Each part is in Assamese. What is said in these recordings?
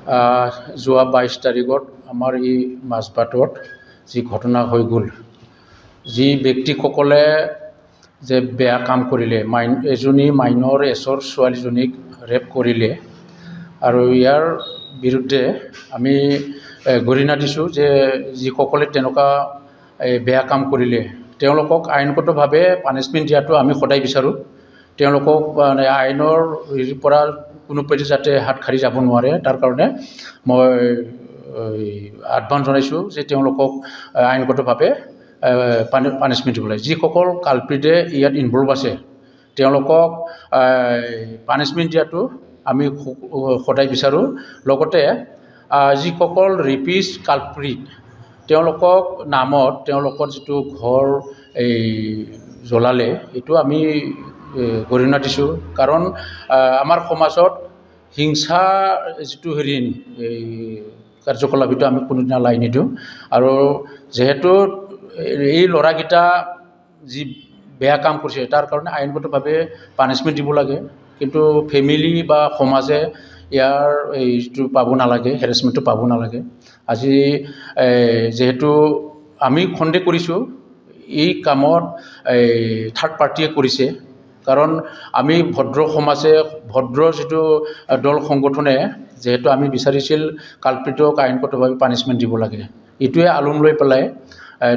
যোৱা 22 তাৰিখত আমাৰ এই মাজবাটত যি ঘটনা হৈ গ'ল, যি ব্যক্তিসকলে যে বেয়া কাম কৰিলে, এজনী মাইনৰ এজৰ ছোৱালীজনীক ৰেপ কৰিলে, আৰু ইয়াৰ বিৰুদ্ধে আমি গৰিহণা দিছোঁ যে যিসকলে তেনেকুৱা বেয়া কাম কৰিলে তেওঁলোকক আইনগতভাৱে পানিছমেণ্ট দিয়াটো আমি সদায় বিচাৰোঁ। তেওঁলোকক মানে আইনৰ পৰা কোনো পধ্যে যাতে হাত সাৰি যাব নোৱাৰে, তাৰ কাৰণে মই আহ্বান জনাইছোঁ যে তেওঁলোকক আইনগতভাৱে পানিছমেণ্ট দিব লাগে। যিসকল কালপ্ৰিটে ইয়াত ইনভলভ আছে তেওঁলোকক পানিছমেণ্ট দিয়াটো আমি সদায় বিচাৰোঁ। লগতে যিসকল ৰেপিষ্ট কালপ্ৰিট তেওঁলোকক নামত তেওঁলোকৰ যিটো ঘৰ জ্বলালে, এইটো আমি গৰিহণা দিছোঁ। কাৰণ আমাৰ সমাজত হিংসা যিটো কাৰ্যকলাপ এইটো আমি কোনোদিনা লাই নিদিওঁ। আৰু যিহেতু এই ল'ৰাকেইটা যি বেয়া কাম কৰিছে তাৰ কাৰণে আইনগতভাৱে পানিছমেণ্ট দিব লাগে, কিন্তু ফেমিলি বা সমাজে ইয়াৰ এইটো পাব নালাগে, হেৰেছমেণ্টটো পাব নালাগে। আজি যিহেতু আমি সন্দেহ কৰিছোঁ এই কামত থাৰ্ড পাৰ্টিয়ে কৰিছে, কাৰণ আমি ভদ্ৰ সমাজে ভদ্ৰ যিটো দল সংগঠনে যিহেতু আমি বিচাৰিছিল কালপ্ৰিটক আইনগতভাৱে পানিছমেণ্ট দিব লাগে। এইটোৱে আলম লৈ পেলাই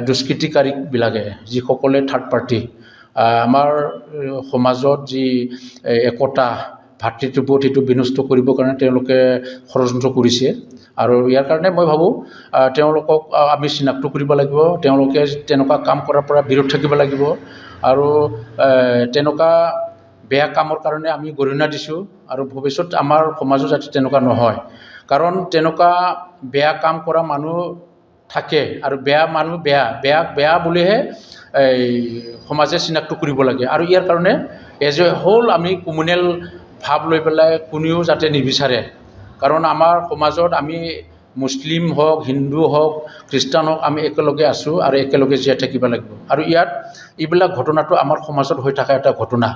দুষ্কৃতিকাৰীবিলাকে যিসকলে থাৰ্ড পাৰ্টি আমাৰ সমাজত যি একতা ভাতৃত্ববোধ সেইটো বিনষ্ট কৰিবৰ কাৰণে তেওঁলোকে ষড়যন্ত্ৰ কৰিছে। আৰু ইয়াৰ কাৰণে মই ভাবোঁ তেওঁলোকক আমি চিনাক্ত কৰিব লাগিব, তেওঁলোকে তেনেকুৱা কাম কৰাৰ পৰা বিৰত থাকিব লাগিব। আৰু তেনেকুৱা বেয়া কামৰ কাৰণে আমি গৰিহণা দিছোঁ, আৰু ভৱিষ্যত আমাৰ সমাজত যাতে তেনেকুৱা নহয়। কাৰণ তেনেকুৱা বেয়া কাম কৰা মানুহ থাকে, আৰু বেয়া মানুহ বেয়া বুলিহে সমাজে চিনাক্ত কৰিব লাগে। আৰু ইয়াৰ কাৰণে এজ এ হোল আমি কমিউনেল ভাৱ লৈ পেলাই কোনেও যাতে নিবিচাৰে, কাৰণ আমাৰ সমাজত আমি মুছলিম হওক, হিন্দু হওক, খ্ৰীষ্টান হওক, আমি একেলগে আছোঁ আৰু একেলগে জীয়াই থাকিব লাগিব। আৰু এইবিলাক ঘটনাটো আমাৰ সমাজত হৈ থকা এটা ঘটনা।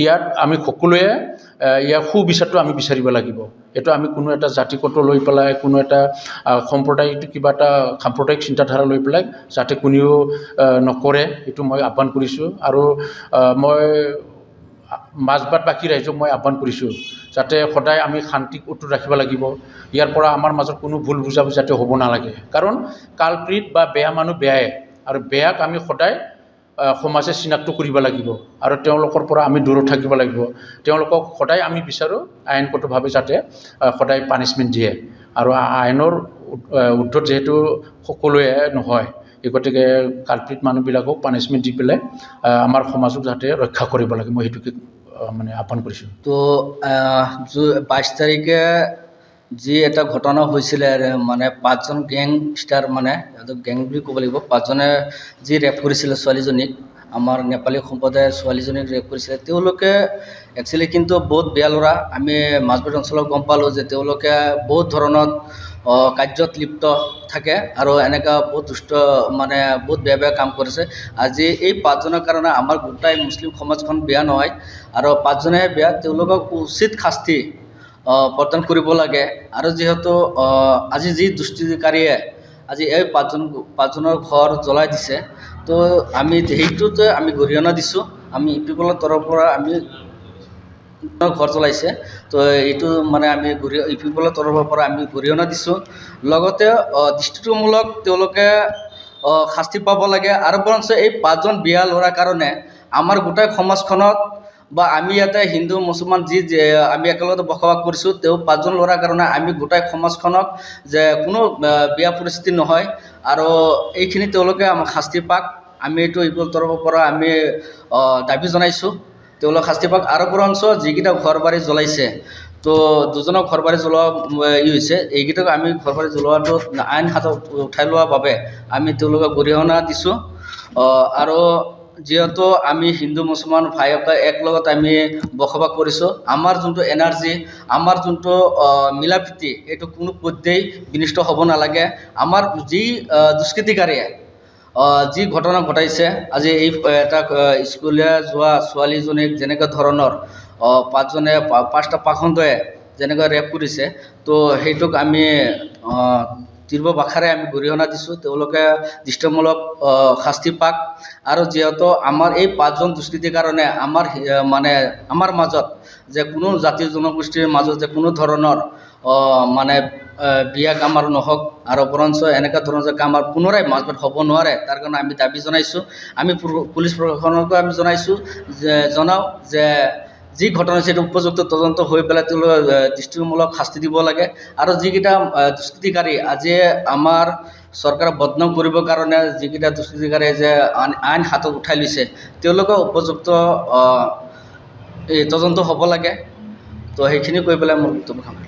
ইয়াত আমি সকলোৱে ইয়াৰ সুবিচাৰটো আমি বিচাৰিব লাগিব। এইটো আমি কোনো এটা জাতিগত লৈ পেলাই, কোনো এটা সম্প্ৰদায়িক কিবা এটা সাম্প্ৰদায়িক চিন্তাধাৰা লৈ পেলাই যাতে কোনেও নকৰে, এইটো মই আহ্বান কৰিছোঁ। আৰু মই মাজবাটবাসী ৰাইজক মই আহ্বান কৰিছোঁ যাতে সদায় আমি শান্তিক অটুট ৰাখিব লাগিব। ইয়াৰ পৰা আমাৰ মাজত কোনো ভুল বুজাবুজি যাতে হ'ব নালাগে, কাৰণ কালপ্ৰিট বা বেয়া মানুহ বেয়াই, আৰু বেয়াক আমি সদায় সমাজে চিনাক্ত কৰিব লাগিব, আৰু তেওঁলোকৰ পৰা আমি দূৰত থাকিব লাগিব। তেওঁলোকক সদায় আমি বিচাৰোঁ আইনগতভাৱে যাতে সদায় পানিছমেণ্ট দিয়ে, আৰু আইনৰ ঊৰ্ধত যিহেতু সকলোৱে নহয়, এই গতিকে কালপ্ৰিট মানুহবিলাকক পানিছমেণ্ট দি পেলাই আমাৰ সমাজক যাতে ৰক্ষা কৰিব লাগে, মই সেইটোকে মানে আহ্বান কৰিছোঁ। তো 22 তাৰিখে যি এটা ঘটনা হৈছিলে, মানে 5জন গেংষ্টাৰ, মানে গেং বুলি ক'ব লাগিব, 5জনে যি ৰেপ কৰিছিলে ছোৱালীজনীক, আমাৰ নেপালী সম্প্ৰদায়ৰ ছোৱালীজনীক ৰেপ কৰিছিলে, তেওঁলোকে একচুৱেলি কিন্তু বহুত বেয়া ল'ৰা। আমি মাজবাট অঞ্চলত গম পালোঁ যে তেওঁলোকে বহুত ধৰণৰ কাৰ্যত লিপ্ত থাকে, আৰু এনেকুৱা বহুত দুষ্ট, মানে বহুত বেয়া কাম কৰিছে। আজি এই 5জনৰ কাৰণে আমাৰ গোটাই মুছলিম সমাজখন বেয়া নহয়, আৰু 5জনে বেয়া, তেওঁলোকক উচিত শাস্তি প্ৰদান কৰিব লাগে। আৰু যিহেতু আজি যি দুষ্কৃতিকাৰীয়ে আজি এই 5জনৰ ঘৰ জ্বলাই দিছে, তো আমি সেইটোতে আমি গৰিহণা দিছোঁ। আমি ইপিপলৰ তৰফৰ পৰা আমি ঘৰ জ্বলাইছে, তো এইটো মানে আমি ইপিপলৰ তৰফৰ পৰা আমি গৰিহণা দিছোঁ। লগতে দৃষ্টিমূলক তেওঁলোকে শাস্তি পাব লাগে। আৰু বৰঞ্চ এই 5জন বেয়া ল'ৰাৰ কাৰণে আমাৰ গোটেই সমাজখনত, বা আমি ইয়াতে হিন্দু মুছলমান যি আমি একেলগতে বসবাস কৰিছোঁ, তেওঁ 5জন ল'ৰাৰ কাৰণে আমি গোটেই সমাজখনক যে কোনো বেয়া পৰিস্থিতি নহয়, আৰু এইখিনি তেওঁলোকে আমাক শাস্তি পাক, আমি এইটো ইপিপলৰ তৰফৰ পৰা আমি দাবী জনাইছোঁ, তেওঁলোক শাস্তি পাক। আৰু বৰঞ্চ যিকেইটা ঘৰ বাৰী জ্বলাইছে, তো 2জনক ঘৰ বাৰী জ্বলোৱা হৈছে, এইকেইটাক আমি ঘৰ বাৰী জ্বলোৱাটো আইন হাতত উঠাই লোৱাৰ বাবে আমি তেওঁলোকক গৰিহণা দিছোঁ। আৰু যিহেতু আমি হিন্দু মুছলমান ভাইকে একলগত আমি বসবাস কৰিছোঁ, আমাৰ যোনটো এনাৰ্জি, আমাৰ যোনটো মিলা প্ৰীতি, এইটো কোনো পধ্যেই বিনষ্ট হ'ব নালাগে। আমাৰ যি দুষ্কৃতিকাৰীয়ে যি ঘটনা ঘটাইছে, আজি এই এটা স্কুলীয়া যোৱা ছোৱালীজনীক যেনেকুৱা ধৰণৰ 5টা পাখণ্ডই যেনেকৈ ৰেপ কৰিছে, তো সেইটোক আমি তীব্ৰ ভাষাৰে আমি গৰিহণা দিছোঁ, তেওঁলোকে দৃষ্টিমূলক শাস্তি পাক। আৰু যিহেতু আমাৰ এই 5জন দুষ্কৃতিৰ কাৰণে আমাৰ মাজত যে কোনো জাতি জনগোষ্ঠীৰ মাজত যে কোনো ধৰণৰ মানে বিয়া কাম আৰু নহওক, আৰু বৰঞ্চ এনেকুৱা ধৰণৰ যে কাম আৰু পুনৰাই মাজত হ'ব নোৱাৰে, তাৰ কাৰণে আমি দাবী জনাইছোঁ। আমি পুলিচ প্ৰশাসনকো আমি জনাওঁ যে যি ঘটনা হৈছে সেইটো উপযুক্ত তদন্ত হৈ পেলাই তেওঁলোকে দৃষ্টিমূলক শাস্তি দিব লাগে। আৰু যিকেইটা দুষ্কৃতিকাৰী আজি আমাৰ চৰকাৰক বদনাম কৰিবৰ কাৰণে যিকেইটা দুষ্কৃতিকাৰীয়ে যে আইন হাতত উঠাই লৈছে, তেওঁলোকে উপযুক্ত তদন্ত হ'ব লাগে। তো সেইখিনি কৈ পেলাই মোৰ বক্তব্য সামৰিছোঁ।